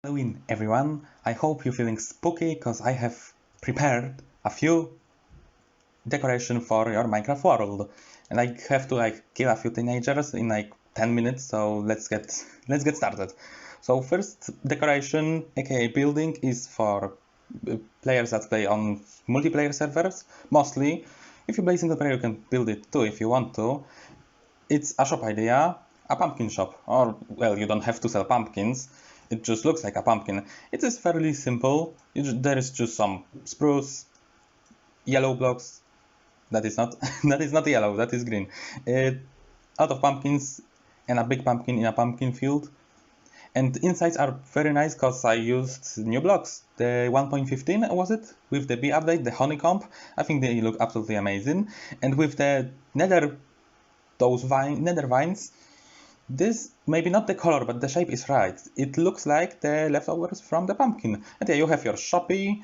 Halloween, everyone. I hope you're feeling spooky because I have prepared a few decoration for your Minecraft world, and I have to kill a few teenagers in 10 minutes. So let's get started. So first decoration, aka building, is for players that play on multiplayer servers. Mostly, if you play single player, you can build it too if you want to. It's a shop idea, a pumpkin shop, or well, you don't have to sell pumpkins. It just looks like a pumpkin. It is fairly simple. There is just some spruce, yellow blocks. That is not that is not yellow. That is green. Out of pumpkins and a big pumpkin in a pumpkin field. And the insides are very nice because I used new blocks. The 1.15 was it? With the B update, the honeycomb. I think they look absolutely amazing. And with the nether vines, this maybe not the color, but the shape is right. It looks like the leftovers from the pumpkin. And yeah, you have your shoppy.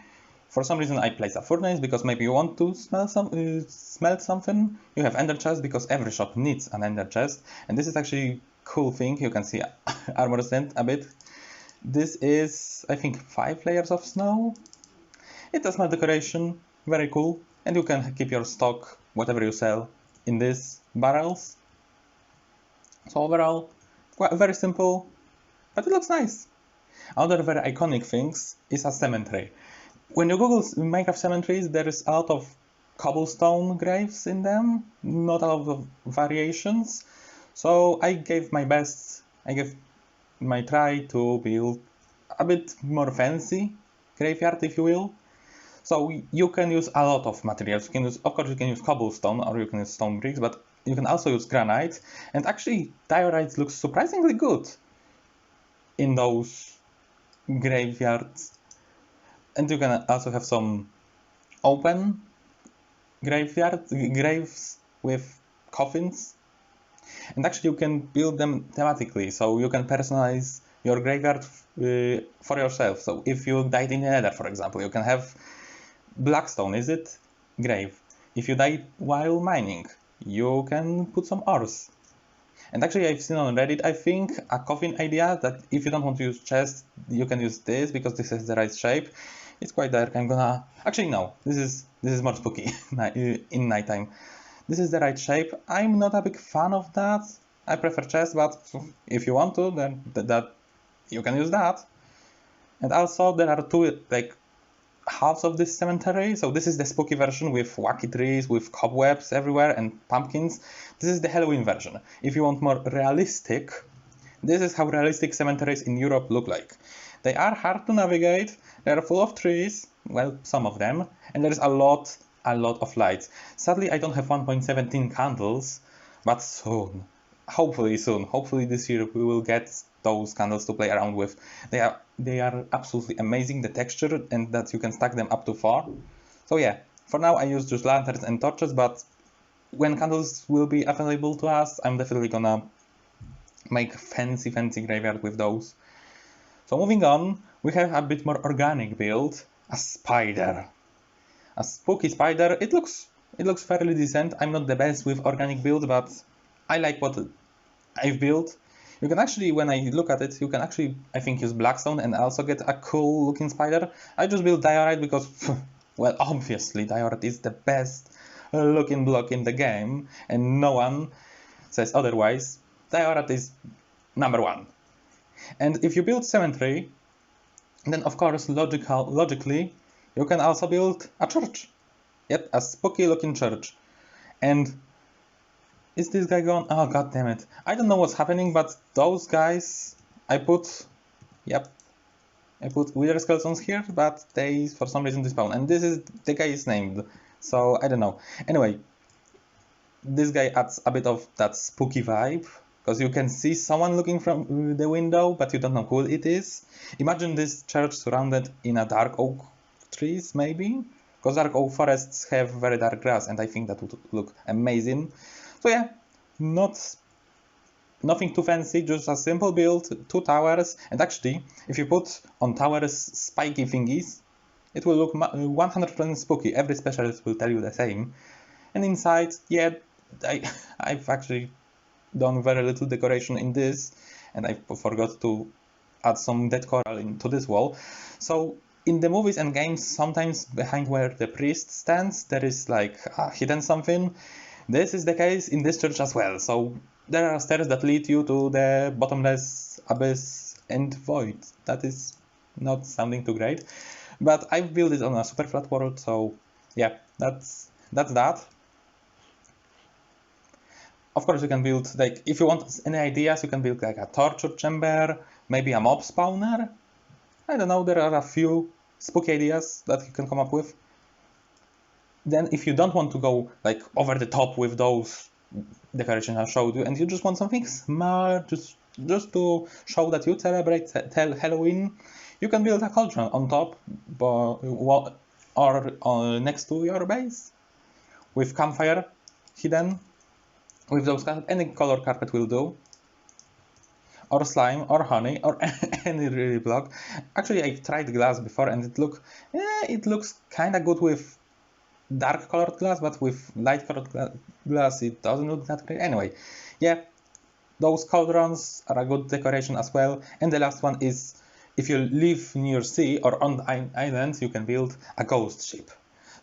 For some reason, I place a furnace because maybe you want to smell something. You have ender chest because every shop needs an ender chest. And this is actually cool thing. You can see armor stand a bit. This is, I think, 5 layers of snow. It's a small decoration, very cool. And you can keep your stock, whatever you sell, in these barrels. So overall, quite very simple, but it looks nice. Other very iconic things is a cemetery. When you Google Minecraft cemeteries, there is a lot of cobblestone graves in them, not a lot of variations. So I gave my best, I gave my try to build a bit more fancy graveyard, if you will. So you can use a lot of materials. You can use, of course, you can use cobblestone or you can use stone bricks, but you can also use granite. And actually, diorite looks surprisingly good in those graveyards. And you can also have some open graves with coffins. And actually, you can build them thematically, so you can personalize your graveyard for yourself. So if you died in the Nether, for example, you can have Blackstone, is it? Grave. If you died while mining, you can put some ores. And actually, I've seen on Reddit, I think, a coffin idea that if you don't want to use chest, you can use this because this is the right shape. It's quite dark. I'm gonna actually no. This is more spooky in nighttime. This is the right shape. I'm not a big fan of that. I prefer chest, but if you want to, then that you can use that. And also there are two halves of this cemetery. So this is the spooky version with wacky trees, with cobwebs everywhere and pumpkins. This is the Halloween version. If you want more realistic, this is how realistic cemeteries in Europe look like. They are hard to navigate, they are full of trees, well, some of them, and there is a lot of lights. Sadly, I don't have 1.17 candles, but soon, hopefully this year we will get those candles to play around with. They are absolutely amazing, the texture, and that you can stack them up to 4. So yeah, for now I use just lanterns and torches, but when candles will be available to us, I'm definitely gonna make fancy graveyard with those. So moving on, we have a bit more organic build, a spider. A spooky spider. It looks fairly decent. I'm not the best with organic build, but I like what I've built. You can actually, when I look at it, you can actually, I think, use blackstone and also get a cool looking spider. I just built diorite because, well, obviously diorite is the best looking block in the game, and no one says otherwise. Diorite is #1. And if you build cemetery, then of course, logically, you can also build a church. Yep, a spooky looking church. And is this guy gone? Oh, god damn it. I don't know what's happening, but those guys, I put wither skeletons here, but they, for some reason, despawn. And this is, the guy is named, so I don't know. Anyway, this guy adds a bit of that spooky vibe, because you can see someone looking from the window, but you don't know who it is. Imagine this church surrounded in a dark oak trees, maybe? Because dark oak forests have very dark grass, and I think that would look amazing. So yeah, nothing too fancy, just a simple build, 2 towers, and actually, if you put on towers spiky thingies, it will look 100% spooky. Every specialist will tell you the same. And inside, yeah, I've actually done very little decoration in this, and I forgot to add some dead coral into this wall. So in the movies and games, sometimes behind where the priest stands, there is like hidden something. This is the case in this church as well. So there are stairs that lead you to the bottomless abyss and void. That is not sounding too great, but I've built it on a super flat world, so yeah, that's that. Of course, you can build, like, if you want any ideas, you can build like a torture chamber, maybe a mob spawner. I don't know, there are a few spooky ideas that you can come up with. Then if you don't want to go like over the top with those decorations I showed you, and you just want something small, just to show that you celebrate Halloween, you can build a cauldron on top, or next to your base, with campfire hidden. With those any color carpet will do, or slime, or honey, or any really block. Actually, I've tried glass before, and it looks kind of good with dark colored glass, but with light colored glass it doesn't look that great. Anyway, yeah, those cauldrons are a good decoration as well. And the last one is, if you live near sea or on islands, you can build a ghost ship.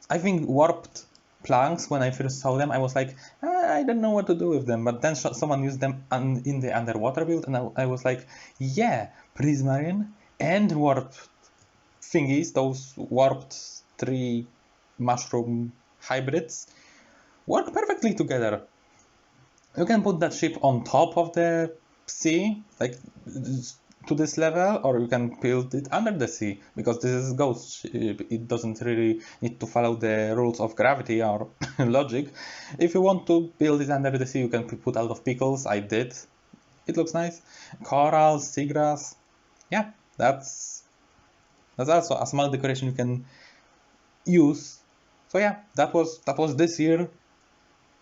I think warped planks, when I first saw them, I was like, I don't know what to do with them. But then someone used them in the underwater build, and I was like, yeah, prismarine and warped thingies, those warped tree mushroom hybrids, work perfectly together. You can put that ship on top of the sea, like to this level, or you can build it under the sea, because this is ghost ship. It doesn't really need to follow the rules of gravity or logic. If you want to build it under the sea, you can put a lot of pickles. I did. It looks nice. Corals, seagrass. Yeah, that's also a small decoration you can use. So yeah, that was this year.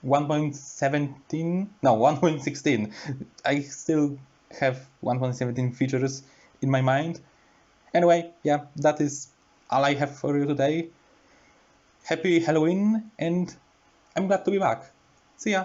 1.17, no, 1.16. I still have 1.17 features in my mind. Anyway, yeah, that is all I have for you today. Happy Halloween, and I'm glad to be back. See ya!